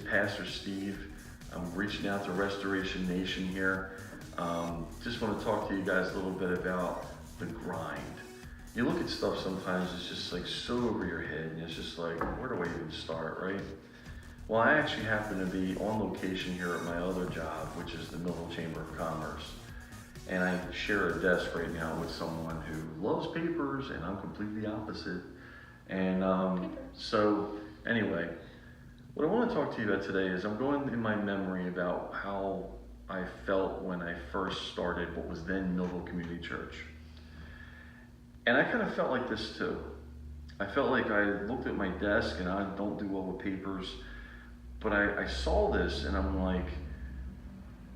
Pastor Steve. I'm reaching out to Restoration Nation here. Just want to talk to you guys a little bit about the grind. You look at stuff sometimes, it's just like so over your head, and it's just like, where do I even start, right? Well, I actually happen to be on location here at my other job, which is the Millville Chamber of Commerce. And I share a desk right now with someone who loves papers, and I'm completely opposite. And so anyway, what I want to talk to you about today is I'm going in my memory about how I felt when I first started what was then Millville Community Church. And I kind of felt like this too. I felt like I looked at my desk, and I don't do well with papers, but I saw this and I'm like,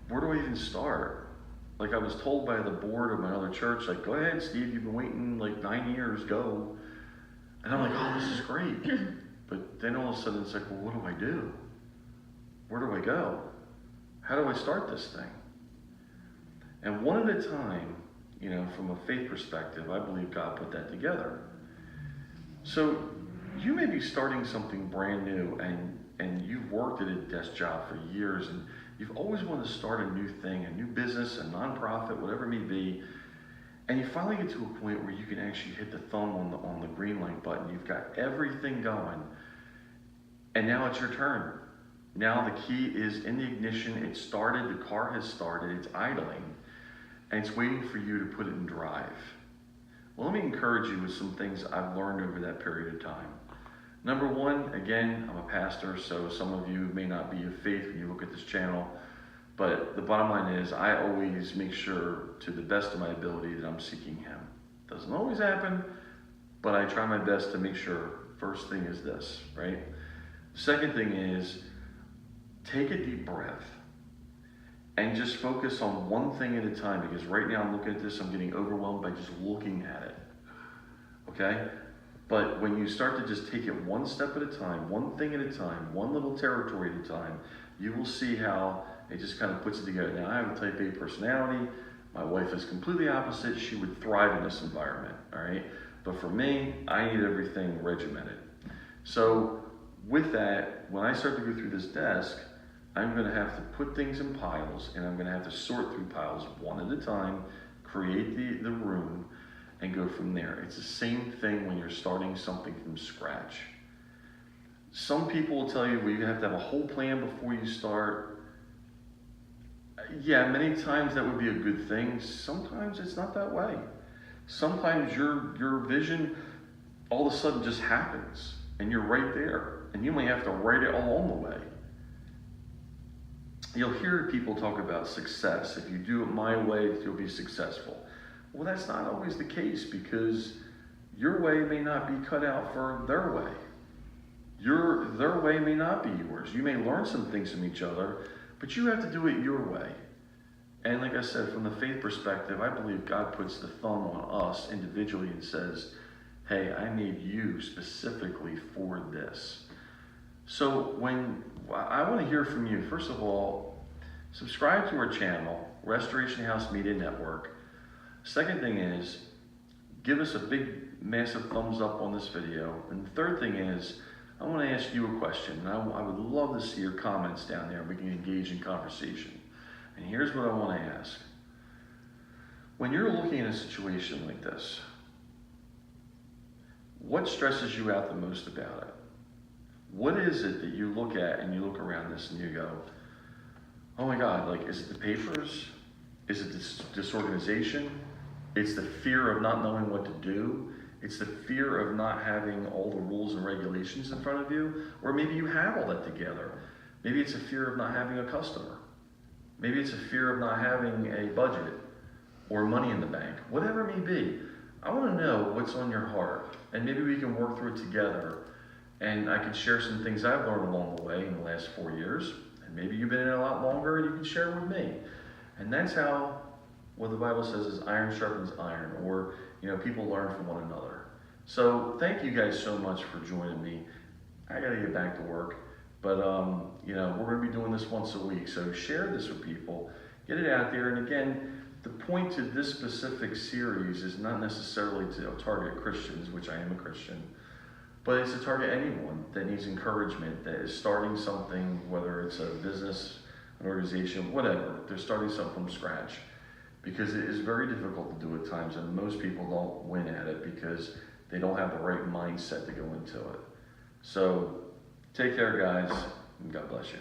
where do I even start? Like, I was told by the board of my other church, like, go ahead, Steve, you've been waiting like 9 years, go. And I'm like, oh, this is great. But then all of a sudden it's like, well, what do I do? Where do I go? How do I start this thing? And one at a time, you know, from a faith perspective, I believe God put that together. So you may be starting something brand new, and you've worked at a desk job for years, and you've always wanted to start a new thing, a new business, a nonprofit, whatever it may be, and you finally get to a point where you can actually hit the thumb on the green light button. You've got everything going, and now it's your turn. Now the key is in the ignition. It started, the car has started, it's idling, and it's waiting for you to put it in drive. Well, let me encourage you with some things I've learned over that period of time. Number one, again, I'm a pastor, so some of you may not be of faith when you look at this channel, but the bottom line is I always make sure to the best of my ability that I'm seeking Him. Doesn't always happen, but I try my best to make sure. First thing is this, right? Second thing is take a deep breath and just focus on one thing at a time, because right now I'm looking at this, I'm getting overwhelmed by just looking at it, okay? But when you start to just take it one step at a time, one thing at a time, one little territory at a time, you will see how it just kind of puts it together. Now, I have a type A personality. My wife is completely opposite. She would thrive in this environment, all right? But for me, I need everything regimented. So with that, when I start to go through this desk, I'm going to have to put things in piles, and I'm going to have to sort through piles one at a time, create the room, and go from there. It's the same thing when you're starting something from scratch. Some people will tell you, well, you have to have a whole plan before you start. Yeah, many times that would be a good thing. Sometimes it's not that way. Sometimes your vision all of a sudden just happens, and you're right there, and you may have to write it along the way. You'll hear people talk about success. If you do it my way, you'll be successful. Well, that's not always the case, because your way may not be cut out for their way. Their way may not be yours. You may learn some things from each other, but you have to do it your way. And like I said, from the faith perspective, I believe God puts the thumb on us individually and says, hey, I made you specifically for this. So when I want to hear from you, first of all, subscribe to our channel, Restoration House Media Network. Second thing is, give us a big, massive thumbs up on this video. And the third thing is, I want to ask you a question. And I would love to see your comments down there. We can engage in conversation. And here's what I want to ask. When you're looking at a situation like this, what stresses you out the most about it? What is it that you look at and you look around this and you go, oh my God, like, is it the papers? Is it this disorganization? It's the fear of not knowing what to do. It's the fear of not having all the rules and regulations in front of you. Or maybe you have all that together. Maybe it's a fear of not having a customer. Maybe it's a fear of not having a budget or money in the bank. Whatever it may be, I want to know what's on your heart. And maybe we can work through it together. And I can share some things I've learned along the way in the last 4 years. And maybe you've been in it a lot longer and you can share with me. And that's how what the Bible says is iron sharpens iron, or, you know, people learn from one another. So thank you guys so much for joining me. I got to get back to work, but you know, we're going to be doing this once a week. So share this with people, get it out there. And again, the point to this specific series is not necessarily to target Christians, which I am a Christian, But it's to target anyone that needs encouragement, that is starting something, whether it's a business, an organization, whatever. They're starting something from scratch. Because it is very difficult to do at times, and most people don't win at it because they don't have the right mindset to go into it. So take care, guys, and God bless you.